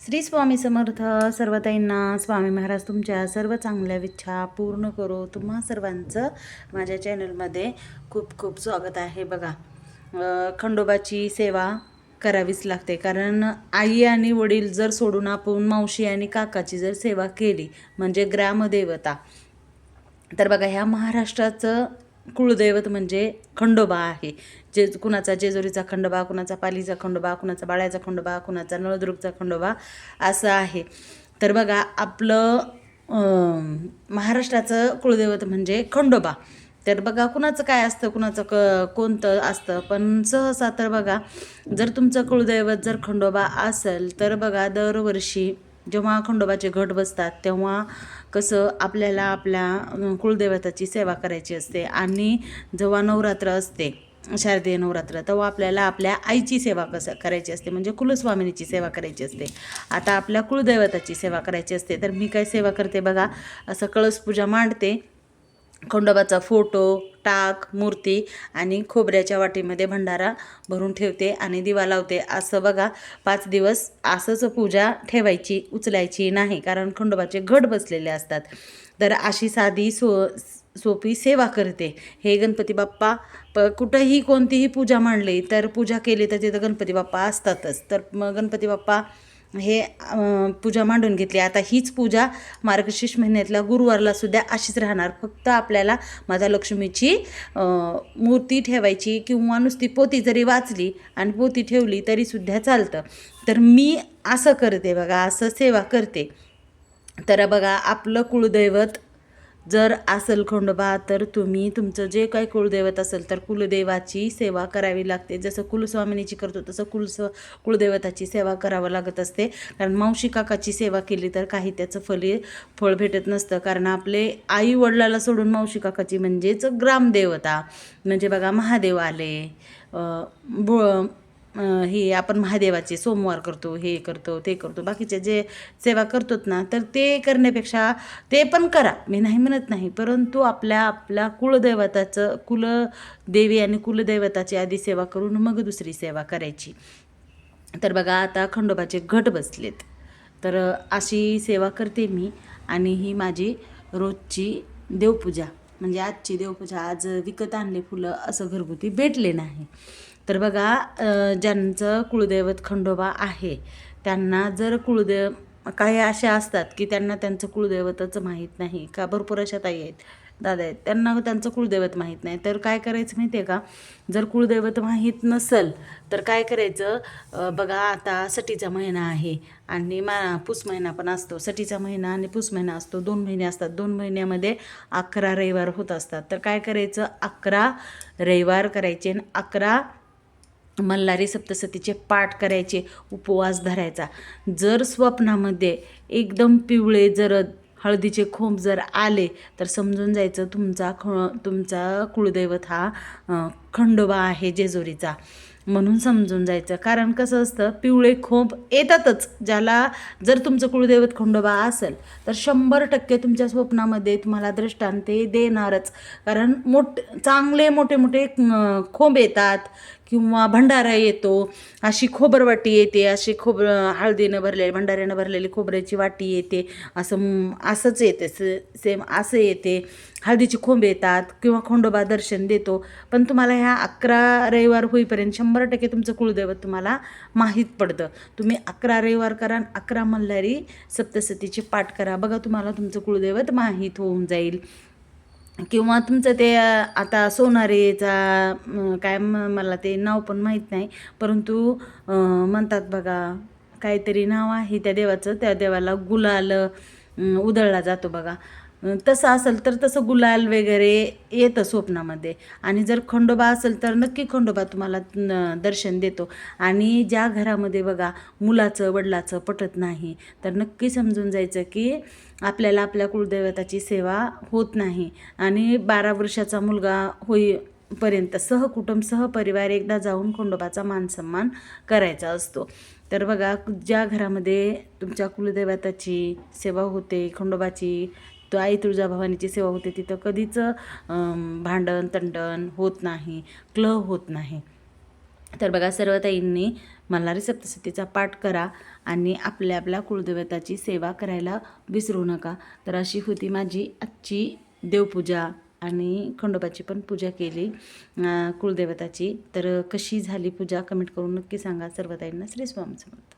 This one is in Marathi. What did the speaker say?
श्री स्वामी समर्थ. सर्वताईंना स्वामी महाराज तुमच्या सर्व चांगल्या इच्छा पूर्ण करो. तुम्हा सर्वांचं माझ्या चॅनलमध्ये खूप खूप स्वागत आहे. बघा, खंडोबाची सेवा करावीच लागते, कारण आई आणि वडील जर सोडून आपण मावशी आणि काकाची जर सेवा केली म्हणजे ग्रामदेवता, तर बघा ह्या महाराष्ट्राचं कुळदैवत म्हणजे खंडोबा आहे. कुणाचा जेजुरीचा खंडोबा, कुणाचा पालीचा खंडोबा, कुणाचा बाळ्याचा खंडोबा, कुणाचा नळदुर्गचा खंडोबा असं आहे. तर बघा आपलं महाराष्ट्राचं कुळदैवत म्हणजे खंडोबा. तर बघा कुणाचं काय असतं, कुणाचं कोणतं असतं, पण सहसा तर बघा जर तुमचं कुळदैवत जर खंडोबा असेल तर बघा दरवर्षी जेव्हा खंडोबाचे घट बसतात तेव्हा कसं आपल्याला आपल्या कुळदैवताची सेवा करायची असते. आणि जेव्हा नवरात्र असते, शारदीय नवरात्र, तेव्हा आपल्याला आपल्या आईची सेवा करायची असते, म्हणजे कुलस्वामिनीची सेवा करायची असते. आता आपल्या कुळदैवताची सेवा करायची असते, तर मी काय सेवा करते बघा, असं कळसपूजा मांडते, खंडोबाचा फोटो, टाक, मूर्ती आणि खोबऱ्याच्या वाटीमध्ये भंडारा भरून ठेवते आणि दिवा लावते. असं बघा 5 दिवस असंच पूजा ठेवायची, उचलायची नाही, कारण खंडोबाचे घट बसलेले असतात. तर अशी साधी सोपी सेवा करते. हे गणपती बाप्पा कुठंही कोणतीही पूजा मांडली तर पूजा केली तर तिथं गणपती बाप्पा असतातच. तर मग गणपती बाप्पा हे पूजा मांडून घेतली. आता हीच पूजा मार्गशीर्ष महिन्यातल्या गुरुवारला सुद्धा अशीच राहणार. फक्त आपल्याला माता लक्ष्मीची मूर्ती ठेवायची, किंवा नुसती पोती जरी वाचली आणि पोती ठेवली तरी सुद्धा चालतं. तर मी असं करते बघा, असं सेवा करते. तर बघा आपलं कुळदैवत जर असेल खंडोबा, तर तुम्ही तुमचं जे काही कुळदैवत असेल तर कुलदेवाची सेवा करावी लागते. जसं कुलस्वामिनीची करतो तसं कुळदैवताची सेवा करावं लागत असते. कारण मावशी काकाची सेवा केली तर काही त्याचं फळ भेटत नसतं. कारण आपले आई वडिलाला सोडून मावशी काकाची म्हणजेच ग्रामदेवता, म्हणजे बघा महादेव आले, हे आपण महादेवाचे सोमवार करतो, हे करतो, ते करतो, बाकीचे जे सेवा करतोत ना, तर ते करण्यापेक्षा ते पण करा, मी नाही म्हणत नाही, परंतु आपल्या कुलदैवताचं, कुलदेवी आणि कुलदैवताची आधी सेवा करून मग दुसरी सेवा करायची. तर बघा आता खंडोबाचे घट बसलेत, तर अशी सेवा करते मी. आणि ही माझी रोजची देवपूजा, म्हणजे आजची देवपूजा. आज विकत आणले फुलं, असं घरगुती भेटले नाही. तर बघा ज्यांचं कुळदैवत खंडोबा आहे त्यांना जर काही अशा असतात की त्यांना त्यांचं कुळदैवतच माहीत नाही, का भरपूर अशा ताई आहेत, दादा आहेत, त्यांना त्यांचं कुळदैवत माहीत नाही. तर काय करायचं माहिती आहे का, जर कुळदैवत माहीत नसेल तर काय करायचं, बघा आता सटीचा महिना आहे आणि पुस महिना पण असतो. सटीचा महिना आणि पुस महिना असतो, 2 महिने असतात. 2 महिन्यामध्ये 11 रविवार होत असतात. तर काय करायचं, 11 रविवार करायचे आणि 11 मल्हारी सप्तशतीचे पाठ करायचे, उपवास धरायचा. जर स्वप्नामध्ये एकदम पिवळे जर हळदीचे खोंब जर आले तर समजून जायचं तुमचा कुळदैवत हा खंडोबा आहे जेजुरीचा, म्हणून समजून जायचं. कारण कसं असतं, पिवळे खोंब येतातच. ज्याला जर तुमचं कुळदैवत खंडोबा असेल तर 100% तुमच्या स्वप्नामध्ये तुम्हाला दृष्टांते देणारच. कारण चांगले मोठे मोठे खोंब येतात, किंवा भंडारा येतो, अशी खोबरवाटी येते, अशी हळदीनं भरलेली, भंडाऱ्यानं भरलेली खोबऱ्याची वाटी येते, असंच येते, सेम असं येते. हळदीची खोंब येतात किंवा खंडोबा दर्शन देतो. पण तुम्हाला ह्या 11 रविवार होईपर्यंत 100% तुमचं कुळदैवत तुम्हाला माहीत पडतं. तुम्ही 11 रविवार करा, 11 मल्हारी सप्तशतीचे पाठ करा, बघा तुम्हाला तुमचं कुळदैवत माहीत होऊन जाईल. किंवा तुमचं ते आता सोनारीचा काय मला ते नाव पण माहीत नाही, परंतु म्हणतात बघा, काहीतरी नाव आहे त्या देवाचं, त्या देवाला गुलाल उधळला जातो बघा. तसं असेल तर तसं गुलाल वगैरे येतं स्वप्नामध्ये. आणि जर खंडोबा असेल तर नक्की खंडोबा तुम्हाला दर्शन देतो. आणि ज्या घरामध्ये बघा मुलाचं वडिलाचं पटत नाही, तर नक्की समजून जायचं की आपल्याला आपल्या कुलदैवताची सेवा होत नाही. आणि 12 वर्षाचा मुलगा होईपर्यंत सहकुटुंब सहपरिवार एकदा जाऊन खंडोबाचा मानसन्मान करायचा असतो. तर बघा ज्या घरामध्ये तुमच्या कुलदैवताची सेवा होते, खंडोबाची, आई तुळजाभवानीची सेवा होते, तिथं कधीच भांडण तंडण होत नाही, कलह होत नाही. तर बघा, सर्व ताईंनी मल्हारी सप्तशतीचा पाठ करा आणि आपल्या आपल्या कुळदेवताची सेवा करायला विसरू नका. तर अशी होती माझी आजची देवपूजा आणि खंडोबाची पण पूजा केली कुळदेवताची. तर कशी झाली पूजा कमेंट करून नक्की सांगा. सर्व ताईंना श्री स्वामी समर्थ.